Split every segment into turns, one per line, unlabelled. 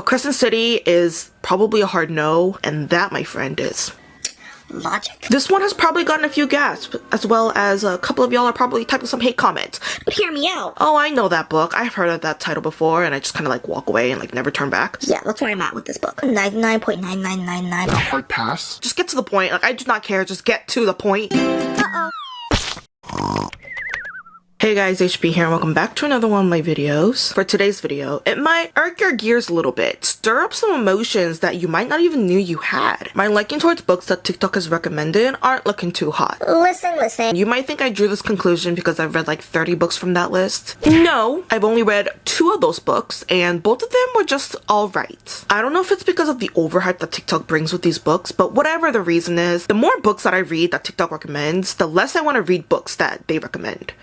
But Crescent City is probably a hard no, and that, my friend, is
logic.
This one has probably gotten a few gasps, as well as a couple of y'all are probably typing some hate comments.
But hear me out.
Oh, I know that book. I've heard of that title before, and I just kind of like walk away and like never turn back.
Yeah, that's where I'm at with this book. 99.9999.
A hard pass?
Just get to the point. Like, I do not care. Just get to the point.
Uh-oh.
Hey guys, HP here and welcome back to another one of my videos. For today's video, it might irk your gears a little bit, stir up some emotions that you might not even knew you had. My liking towards books that TikTok has recommended aren't looking too hot.
Listen.
You might think I drew this conclusion because I've read like 30 books from that list. No, I've only read 2 of those books and both of them were just alright. I don't know if it's because of the overhype that TikTok brings with these books, but whatever the reason is, the more books that I read that TikTok recommends, the less I want to read books that they recommend.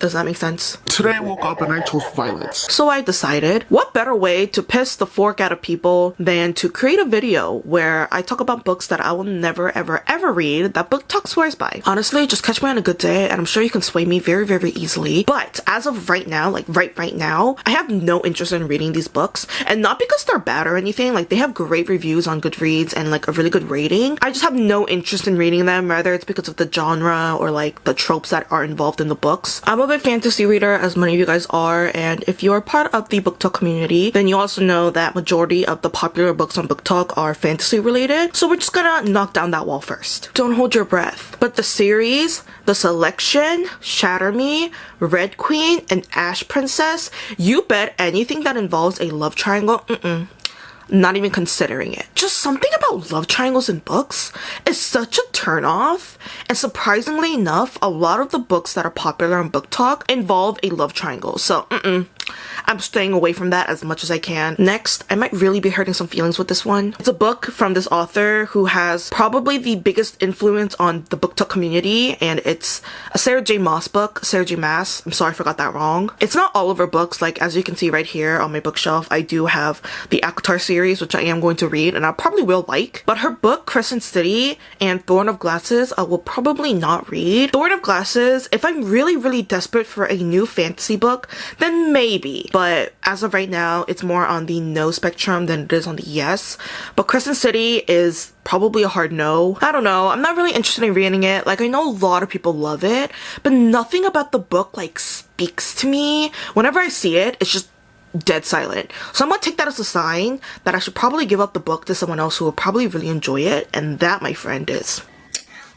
Does that make sense?
Today I woke up and I chose violence.
So I decided, what better way to piss the fork out of people than to create a video where I talk about books that I will never ever read that Booktok swears by. Honestly, just catch me on a good day and I'm sure you can sway me very easily. But as of right now, like right now, I have no interest in reading these books, and not because they're bad or anything. Like, they have great reviews on Goodreads and like a really good rating. I just have no interest in reading them, whether it's because of the genre or like the tropes that are involved in the books. I'm a big fantasy reader, as many of you guys are, and if you're part of the Booktok community, then you also know that majority of the popular books on Booktok are fantasy related, so we're just gonna knock down that wall first. Don't hold your breath. But the series, the selection, Shatter Me, Red Queen, and Ash Princess, you bet anything that involves a love triangle, not even considering it. Just something about love triangles in books is such a turn off, and surprisingly enough, a lot of the books that are popular on Booktok involve a love triangle, so I'm staying away from that as much as I can. Next, I might really be hurting some feelings with this one. It's a book from this author who has probably the biggest influence on the Booktok community, and it's a Sarah J Maas book. Sarah J Maas. I'm sorry I forgot that wrong. It's not all of her books. Like, as you can see right here on my bookshelf, I do have the Avatar series, which I am going to read, and I probably will like. But her book, Crescent City and Thorn of Glasses, I will probably not read. Thorn of Glasses, if I'm really desperate for a new fantasy book, then maybe. But as of right now, it's more on the no spectrum than it is on the yes. But Crescent City is probably a hard no. I don't know. I'm not really interested in reading it. Like, I know a lot of people love it, but nothing about the book like speaks to me. Whenever I see it, it's just dead silent. So I'm gonna take that as a sign that I should probably give up the book to someone else who will probably really enjoy it, and that, my friend, is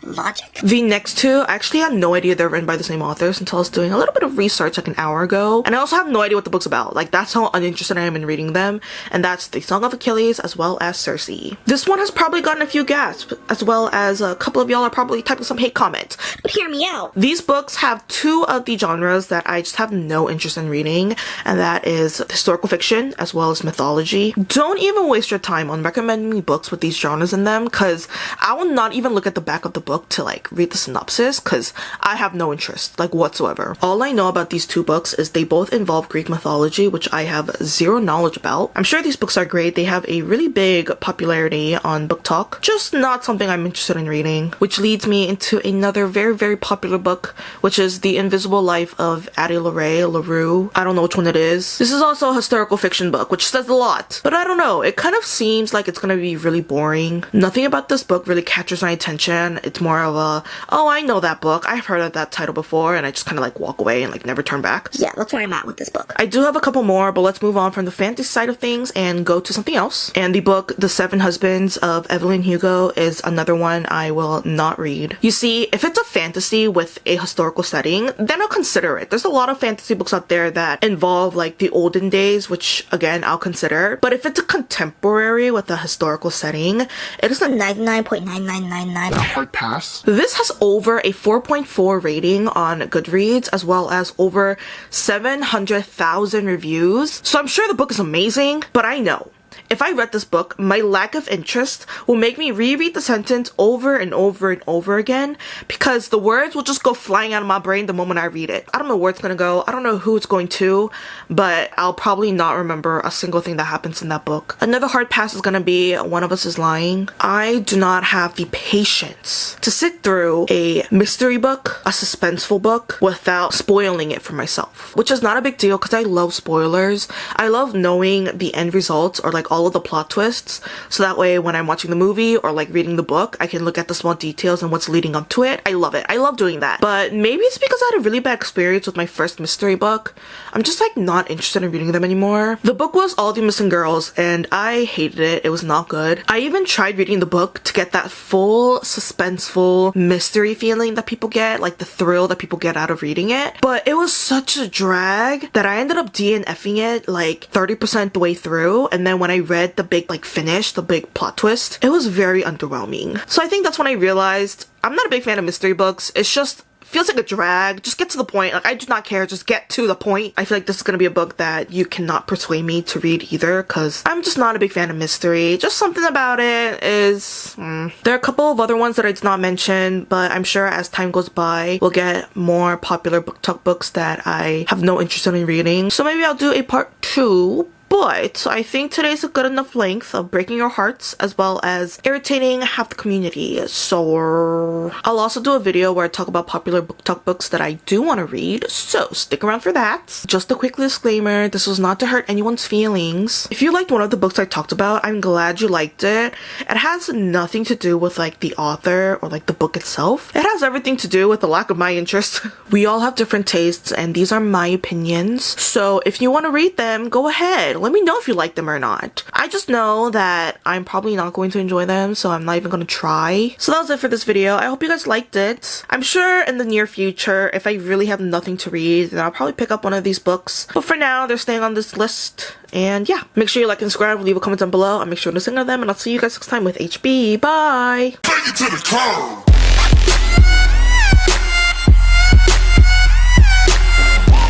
logic.
The next 2, I actually had no idea they're written by the same authors until I was doing a little bit of research like an hour ago. And I also have no idea what the book's about. Like, that's how uninterested I am in reading them. And that's The Song of Achilles as well as Cersei. This one has probably gotten a few gasps, as well as a couple of y'all are probably typing some hate comments.
But hear me out.
These books have 2 of the genres that I just have no interest in reading, and that is historical fiction as well as mythology. Don't even waste your time on recommending me books with these genres in them, because I will not even look at the back of the book to like read the synopsis, because I have no interest like whatsoever. All I know about these 2 books is they both involve Greek mythology, which I have zero knowledge about. I'm sure these books are great. They have a really big popularity on Booktok, just not something I'm interested in reading, which leads me into another very popular book, which is The Invisible Life of Addie LaRue. I don't know which one it is. This is also a historical fiction book, which says a lot, but I don't know. It kind of seems like it's gonna be really boring. Nothing about this book really captures my attention. It's more of a, oh, I know that book. I've heard of that title before, and I just kind of like walk away and like never turn back.
Yeah, that's where I'm at with this book.
I do have a couple more, but let's move on from the fantasy side of things and go to something else. And the book The 7 Husbands of Evelyn Hugo is another one I will not read. You see, if it's a fantasy with a historical setting, then I'll consider it. There's a lot of fantasy books out there that involve like the olden days, which again, I'll consider. But if it's a contemporary with a historical setting, it is a
99.9999.
A hard pass?
This has over a 4.4 rating on Goodreads, as well as over 700,000 reviews. So I'm sure the book is amazing, but I know if I read this book, my lack of interest will make me reread the sentence over and over again, because the words will just go flying out of my brain the moment I read it. I don't know where it's gonna go, I don't know who it's going to, but I'll probably not remember a single thing that happens in that book. Another hard pass is gonna be One of Us is Lying. I do not have the patience to sit through a mystery book, a suspenseful book, without spoiling it for myself, which is not a big deal because I love spoilers. I love knowing the end results or like like all of the plot twists. So that way when I'm watching the movie or like reading the book, I can look at the small details and what's leading up to it. I love it. I love doing that. But maybe it's because I had a really bad experience with my first mystery book. I'm just like not interested in reading them anymore. The book was All the Missing Girls and I hated it. It was not good. I even tried reading the book to get that full suspenseful mystery feeling that people get, like the thrill that people get out of reading it. But it was such a drag that I ended up DNFing it like 30% the way through. And then when I read the big like finish, the big plot twist, it was very underwhelming. So I think that's when I realized I'm not a big fan of mystery books. It's just feels like a drag. Just get to the point. Like, I do not care. Just get to the point. I feel like this is gonna be a book that you cannot persuade me to read either, because I'm just not a big fan of mystery. Just something about it is... There are a couple of other ones that I did not mention, but I'm sure as time goes by, we'll get more popular Booktok books that I have no interest in reading. So maybe I'll do a part 2. But I think today's a good enough length of breaking your hearts as well as irritating half the community. So I'll also do a video where I talk about popular Booktok books that I do want to read. So stick around for that. Just a quick disclaimer, this was not to hurt anyone's feelings. If you liked one of the books I talked about, I'm glad you liked it. It has nothing to do with like the author or like the book itself. It has everything to do with the lack of my interest. We all have different tastes and these are my opinions. So if you want to read them, go ahead. Let me know if you like them or not. I just know that I'm probably not going to enjoy them, so I'm not even going to try. So that was it for this video. I hope you guys liked it. I'm sure in the near future, if I really have nothing to read, then I'll probably pick up one of these books. But for now, they're staying on this list. And yeah, make sure you like and subscribe, leave a comment down below. I'll make sure to listen to them, and I'll see you guys next time with HB. Bye!
Take it to the curb.